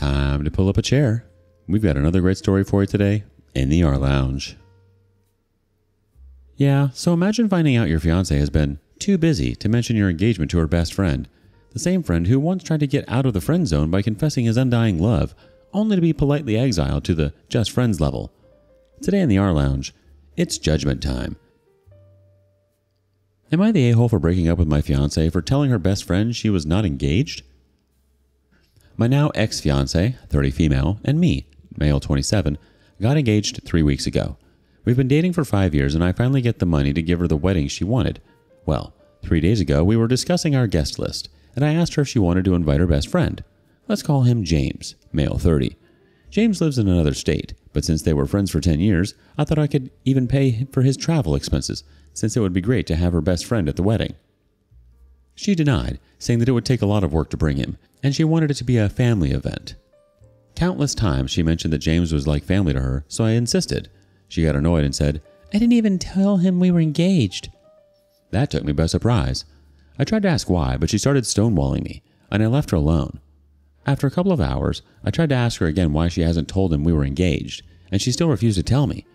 Time to pull up a chair. We've got another great story for you today in the rLounge. Yeah, so imagine finding out your fiance has been too busy to mention your engagement to her best friend, the same friend who once tried to get out of the friend zone by confessing his undying love, only to be politely exiled to the just friends level. Today in the rLounge, it's judgment time. Am I the a-hole for breaking up with my fiance for telling her best friend she was not engaged? My now ex-fiance, 30 female, and me, male 27, got engaged 3 weeks ago. We've been dating for 5 years and I finally get the money to give her the wedding she wanted. Well, 3 days ago we were discussing our guest list and I asked her if she wanted to invite her best friend. Let's call him James, male 30. James lives in another state, but since they were friends for 10 years, I thought I could even pay for his travel expenses since it would be great to have her best friend at the wedding. She denied, saying that it would take a lot of work to bring him, and she wanted it to be a family event. Countless times she mentioned that James was like family to her, so I insisted. She got annoyed and said, "I didn't even tell him we were engaged." That took me by surprise. I tried to ask why, but she started stonewalling me, and I left her alone. After a couple of hours, I tried to ask her again why she hasn't told him we were engaged, and she still refused to tell me.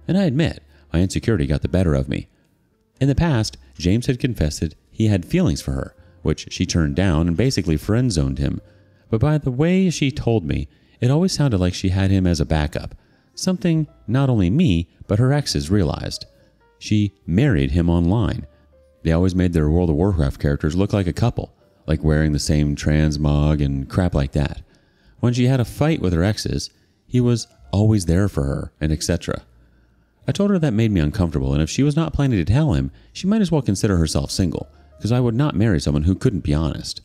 And I admit, my insecurity got the better of me. In the past, James had confessed that he had feelings for her, which she turned down and basically friend-zoned him. But by the way she told me, it always sounded like she had him as a backup, something not only me, but her exes realized. She married him online. They always made their World of Warcraft characters look like a couple, like wearing the same transmog and crap like that. When she had a fight with her exes, he was always there for her, and etc. I told her that made me uncomfortable, and if she was not planning to tell him, she might as well consider herself single, because I would not marry someone who couldn't be honest.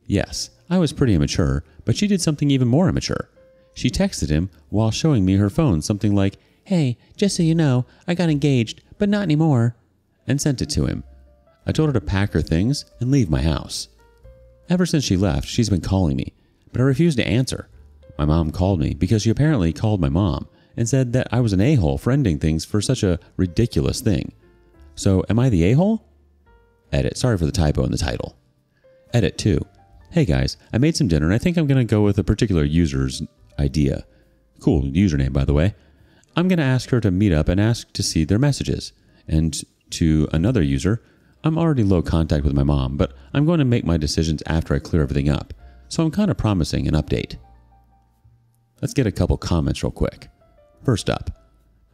Yes, I was pretty immature, but she did something even more immature. She texted him while showing me her phone, something like, "Hey, just so you know, I got engaged, but not anymore," and sent it to him. I told her to pack her things and leave my house. Ever since she left, she's been calling me, but I refused to answer. My mom called me because she apparently called my mom and said that I was an a-hole for ending things for such a ridiculous thing. So am I the a-hole? Edit. Sorry for the typo in the title. Edit 2. Hey guys, I made some dinner and I think I'm going to go with a particular user's idea. Cool username, by the way. I'm going to ask her to meet up and ask to see their messages. And to another user, I'm already low contact with my mom, but I'm going to make my decisions after I clear everything up. So I'm kind of promising an update. Let's get a couple comments real quick. First up,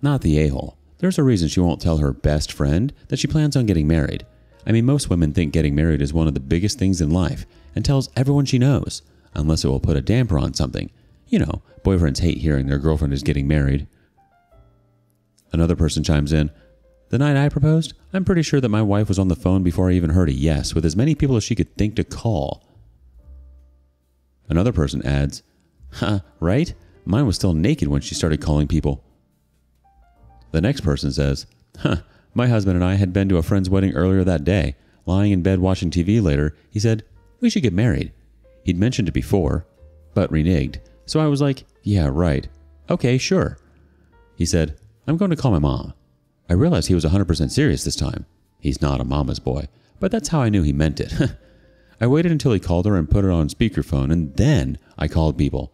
not the a-hole. There's a reason she won't tell her best friend that she plans on getting married. I mean, most women think getting married is one of the biggest things in life and tells everyone she knows, unless it will put a damper on something. You know, boyfriends hate hearing their girlfriend is getting married. Another person chimes in, "The night I proposed, I'm pretty sure that my wife was on the phone before I even heard a yes with as many people as she could think to call." Another person adds, "Huh, right? Mine was still naked when she started calling people." The next person says, "My husband and I had been to a friend's wedding earlier that day. Lying in bed watching TV later, he said, 'We should get married.' He'd mentioned it before, but reneged. So I was like, 'Yeah, right. Okay, sure.' He said, 'I'm going to call my mom.' I realized he was 100% serious this time. He's not a mama's boy, but that's how I knew he meant it. I waited until he called her and put it on speakerphone, and then I called people.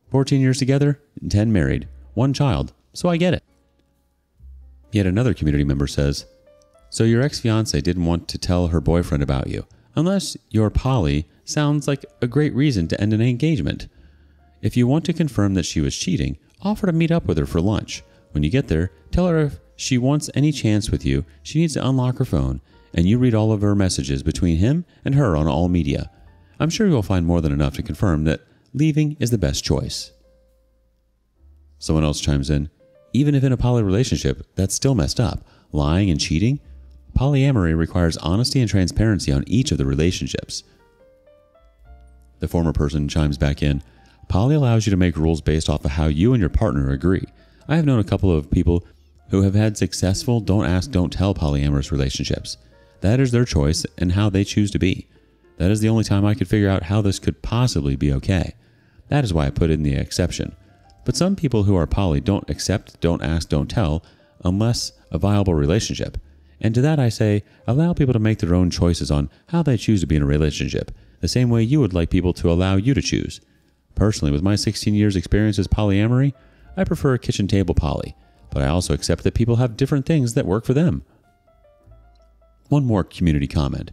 14 years together, 10 married, 1 child, so I get it." Yet another community member says, "So your ex-fiance didn't want to tell her boyfriend about you, unless you're poly sounds like a great reason to end an engagement. If you want to confirm that she was cheating, offer to meet up with her for lunch. When you get there, tell her if she wants any chance with you, she needs to unlock her phone, and you read all of her messages between him and her on all media. I'm sure you'll find more than enough to confirm that leaving is the best choice." Someone else chimes in, "Even if in a poly relationship, that's still messed up. Lying and cheating? Polyamory requires honesty and transparency on each of the relationships." The former person chimes back in, "Poly allows you to make rules based off of how you and your partner agree. I have known a couple of people who have had successful don't ask, don't tell polyamorous relationships. That is their choice and how they choose to be. That is the only time I could figure out how this could possibly be okay. That is why I put in the exception. But some people who are poly don't accept, don't ask, don't tell, unless a viable relationship. And to that I say, allow people to make their own choices on how they choose to be in a relationship, the same way you would like people to allow you to choose. Personally, with my 16 years experience as polyamory, I prefer a kitchen table poly, but I also accept that people have different things that work for them. One more community comment.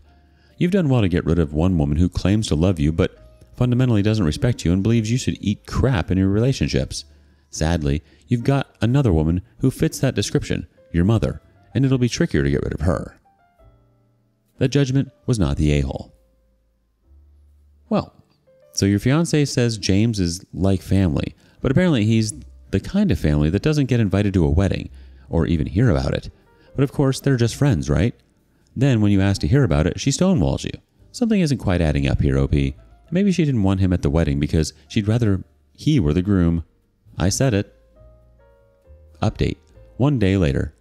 You've done well to get rid of one woman who claims to love you but fundamentally doesn't respect you and believes you should eat crap in your relationships. Sadly, you've got another woman who fits that description, your mother, and it'll be trickier to get rid of her. That judgment was not the a-hole. Well, so your fiancé says James is like family, but apparently he's the kind of family that doesn't get invited to a wedding or even hear about it. But of course, they're just friends, right? Then when you ask to hear about it, she stonewalls you. Something isn't quite adding up here, OP. Maybe she didn't want him at the wedding because she'd rather he were the groom. I said it. Update. 1 day later.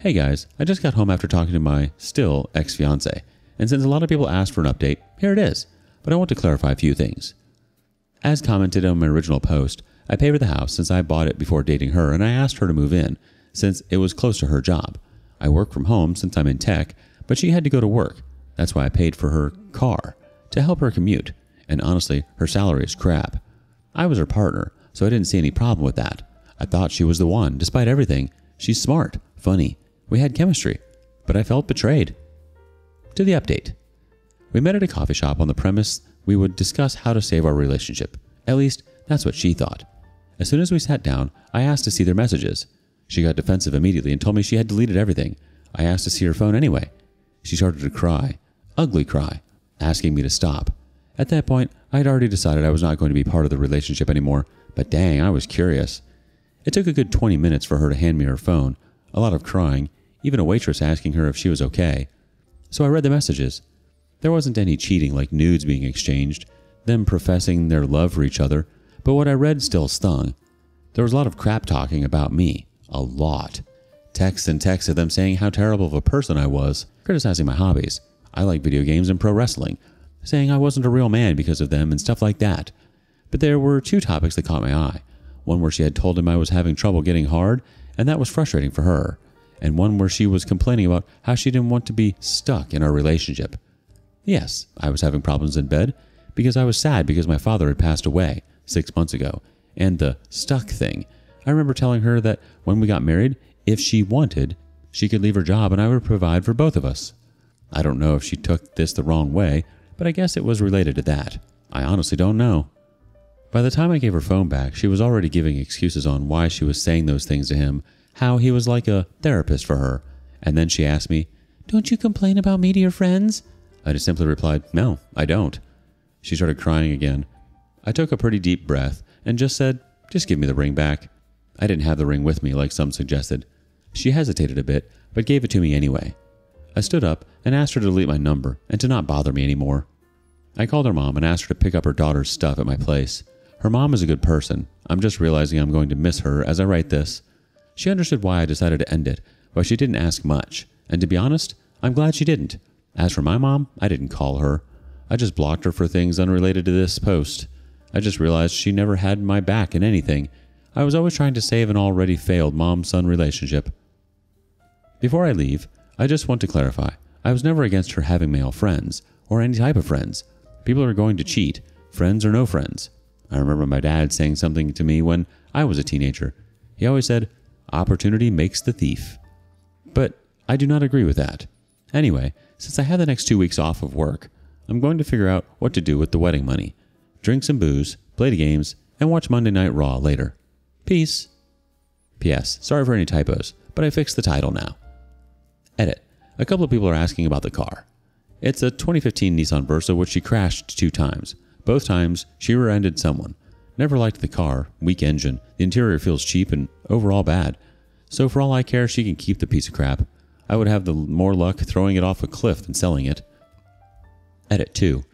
Hey guys, I just got home after talking to my still ex-fiancé. And since a lot of people asked for an update, here it is. But I want to clarify a few things. As commented on my original post, I paid for the house since I bought it before dating her, and I asked her to move in since it was close to her job. I work from home since I'm in tech, but she had to go to work. That's why I paid for her car to help her commute. And honestly, her salary is crap. I was her partner, so I didn't see any problem with that. I thought she was the one, despite everything. She's smart, funny. We had chemistry, but I felt betrayed. To the update. We met at a coffee shop on the premise we would discuss how to save our relationship. At least, that's what she thought. As soon as we sat down, I asked to see their messages. She got defensive immediately and told me she had deleted everything. I asked to see her phone anyway. She started to cry, ugly cry, asking me to stop. At that point, I had already decided I was not going to be part of the relationship anymore, but dang, I was curious. It took a good 20 minutes for her to hand me her phone, a lot of crying, even a waitress asking her if she was okay. So I read the messages. There wasn't any cheating like nudes being exchanged, them professing their love for each other, but what I read still stung. There was a lot of crap talking about me. A lot. Texts and texts of them saying how terrible of a person I was, criticizing my hobbies. I like video games and pro wrestling, saying I wasn't a real man because of them and stuff like that. But there were two topics that caught my eye. One where she had told him I was having trouble getting hard, and that was frustrating for her. And one where she was complaining about how she didn't want to be stuck in our relationship. Yes, I was having problems in bed because I was sad because my father had passed away 6 months ago. And the stuck thing. I remember telling her that when we got married, if she wanted, she could leave her job and I would provide for both of us. I don't know if she took this the wrong way, but I guess it was related to that. I honestly don't know. By the time I gave her phone back, she was already giving excuses on why she was saying those things to him, how he was like a therapist for her. And then she asked me, "Don't you complain about me to your friends?" I just simply replied, "No, I don't." She started crying again. I took a pretty deep breath and just said, "Just give me the ring back." I didn't have the ring with me like some suggested. She hesitated a bit, but gave it to me anyway. I stood up and asked her to delete my number and to not bother me anymore. I called her mom and asked her to pick up her daughter's stuff at my place. Her mom is a good person. I'm just realizing I'm going to miss her as I write this. She understood why I decided to end it, but she didn't ask much. And to be honest, I'm glad she didn't. As for my mom, I didn't call her. I just blocked her for things unrelated to this post. I just realized she never had my back in anything. I was always trying to save an already failed mom-son relationship. Before I leave, I just want to clarify. I was never against her having male friends, or any type of friends. People are going to cheat, friends or no friends. I remember my dad saying something to me when I was a teenager. He always said, "Opportunity makes the thief." But I do not agree with that. Anyway, since I have the next 2 weeks off of work, I'm going to figure out what to do with the wedding money. Drink some booze, play the games, and watch Monday Night Raw later. Peace. P.S. Sorry for any typos, but I fixed the title now. Edit. A couple of people are asking about the car. It's a 2015 Nissan Versa which she crashed 2 times. Both times, she rear-ended someone. Never liked the car, weak engine, the interior feels cheap and overall bad. So for all I care, she can keep the piece of crap. I would have the more luck throwing it off a cliff than selling it. Edit 2.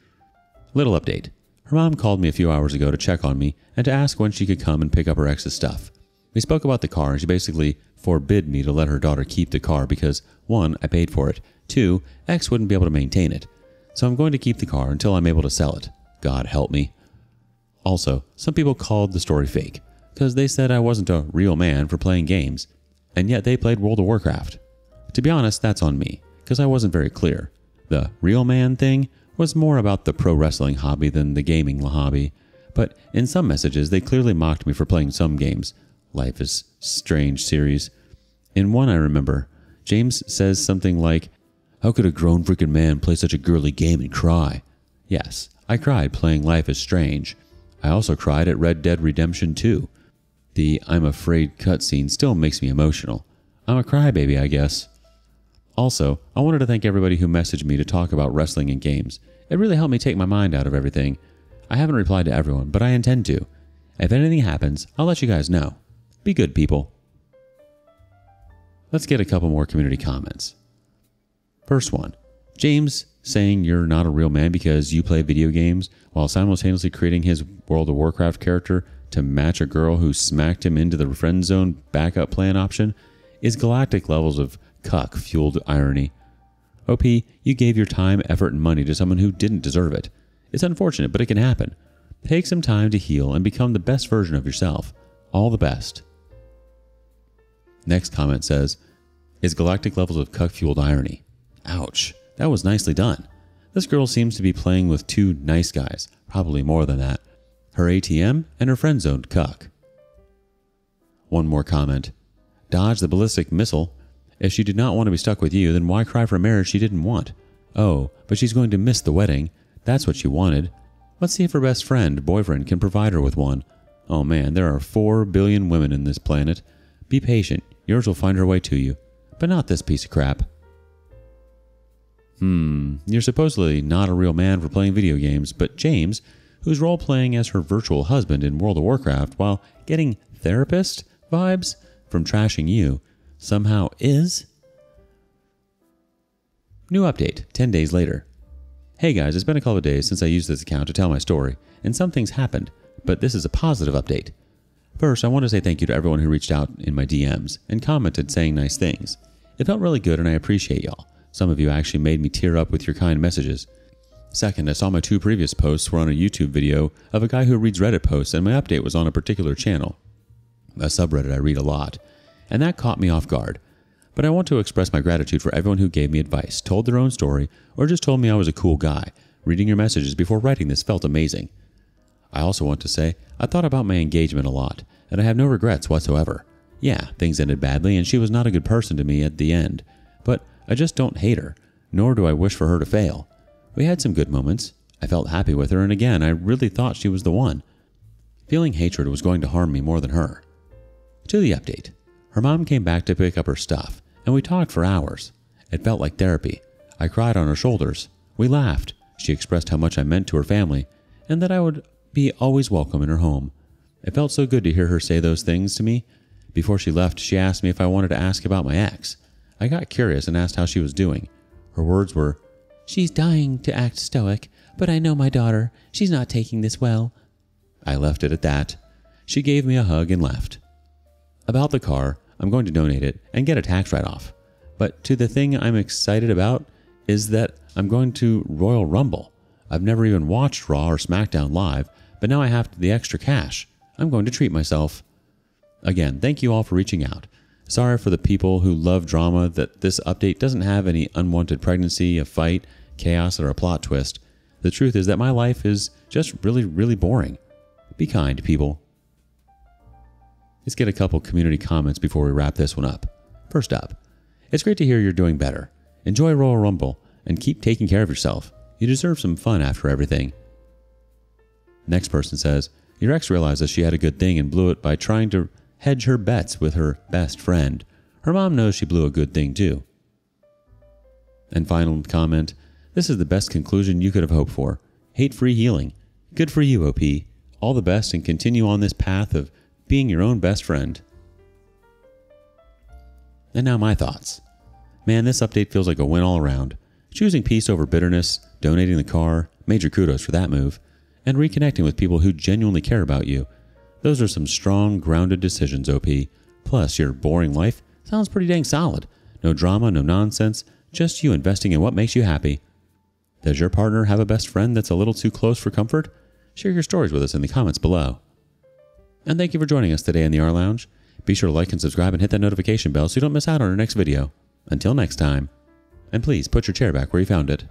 Little update. Her mom called me a few hours ago to check on me and to ask when she could come and pick up her ex's stuff. We spoke about the car and she basically forbid me to let her daughter keep the car because 1, I paid for it, 2, X wouldn't be able to maintain it. So I'm going to keep the car until I'm able to sell it. God help me. Also, some people called the story fake because they said I wasn't a real man for playing games, and yet they played World of Warcraft. To be honest, that's on me because I wasn't very clear. The real man thing was more about the pro wrestling hobby than the gaming hobby. but in some messages they clearly mocked me for playing some games. Life is Strange series. In one I remember, James says something like, "How could a grown freaking man play such a girly game and cry?" Yes, I cried playing Life is Strange. I also cried at Red Dead Redemption 2. The I'm afraid cutscene still makes me emotional. I'm a crybaby, I guess. Also, I wanted to thank everybody who messaged me to talk about wrestling and games. It really helped me take my mind out of everything. I haven't replied to everyone, but I intend to. If anything happens, I'll let you guys know. Be good, people. Let's get a couple more community comments. First one, James saying you're not a real man because you play video games while simultaneously creating his World of Warcraft character to match a girl who smacked him into the friend zone backup plan option is galactic levels of cuck-fueled irony. OP, you gave your time, effort, and money to someone who didn't deserve it. It's unfortunate, but it can happen. Take some time to heal and become the best version of yourself. All the best. Next comment says, is galactic levels of cuck-fueled irony. Ouch, that was nicely done. This girl seems to be playing with two nice guys, probably more than that. Her ATM and her friend-zoned cuck. One more comment. Dodge the ballistic missile. If she did not want to be stuck with you, then why cry for a marriage she didn't want? Oh, but she's going to miss the wedding. That's what she wanted. Let's see if her best friend, boyfriend, can provide her with one. Oh man, there are 4 billion women in this planet. Be patient. Yours will find her way to you. But not this piece of crap. You're supposedly not a real man for playing video games, but James, who's role-playing as her virtual husband in World of Warcraft while getting therapist vibes from trashing you, somehow is? New update, 10 days later. Hey guys, it's been a couple of days since I used this account to tell my story, and some things happened, but this is a positive update. First, I want to say thank you to everyone who reached out in my DMs and commented saying nice things. It felt really good and I appreciate y'all. Some of you actually made me tear up with your kind messages. Second, I saw my 2 previous posts were on a YouTube video of a guy who reads Reddit posts, and my update was on a particular channel, a subreddit I read a lot, and that caught me off guard. But I want to express my gratitude for everyone who gave me advice, told their own story, or just told me I was a cool guy. Reading your messages before writing this felt amazing. I also want to say I thought about my engagement a lot, and I have no regrets whatsoever. Yeah, things ended badly, and she was not a good person to me at the end, but I just don't hate her, nor do I wish for her to fail. We had some good moments. I felt happy with her, and again, I really thought she was the one. Feeling hatred was going to harm me more than her. To the update. Her mom came back to pick up her stuff, and we talked for hours. It felt like therapy. I cried on her shoulders. We laughed. She expressed how much I meant to her family, and that I would be always welcome in her home. It felt so good to hear her say those things to me. Before she left, she asked me if I wanted to ask about my ex. I got curious and asked how she was doing. Her words were, "She's dying to act stoic, but I know my daughter. She's not taking this well." I left it at that. She gave me a hug and left. About the car, I'm going to donate it and get a tax write-off. But to the thing I'm excited about is that I'm going to Royal Rumble. I've never even watched Raw or SmackDown live, but now I have the extra cash. I'm going to treat myself. Again, thank you all for reaching out. Sorry for the people who love drama that this update doesn't have any unwanted pregnancy, a fight, chaos, or a plot twist. The truth is that my life is just really, really boring. Be kind, people. Let's get a couple community comments before we wrap this one up. First up, it's great to hear you're doing better. Enjoy Royal Rumble and keep taking care of yourself. You deserve some fun after everything. Next person says, your ex realized that she had a good thing and blew it by trying to hedge her bets with her best friend. Her mom knows she blew a good thing too. And final comment, this is the best conclusion you could have hoped for. Hate-free healing. Good for you, OP. All the best and continue on this path of being your own best friend. And now my thoughts. Man, this update feels like a win all around. Choosing peace over bitterness, donating the car, major kudos for that move, and reconnecting with people who genuinely care about you. Those are some strong, grounded decisions, OP. Plus, your boring life sounds pretty dang solid. No drama, no nonsense, just you investing in what makes you happy. Does your partner have a best friend that's a little too close for comfort? Share your stories with us in the comments below. And thank you for joining us today in the rLounge. Be sure to like and subscribe and hit that notification bell so you don't miss out on our next video. Until next time. And please put your chair back where you found it.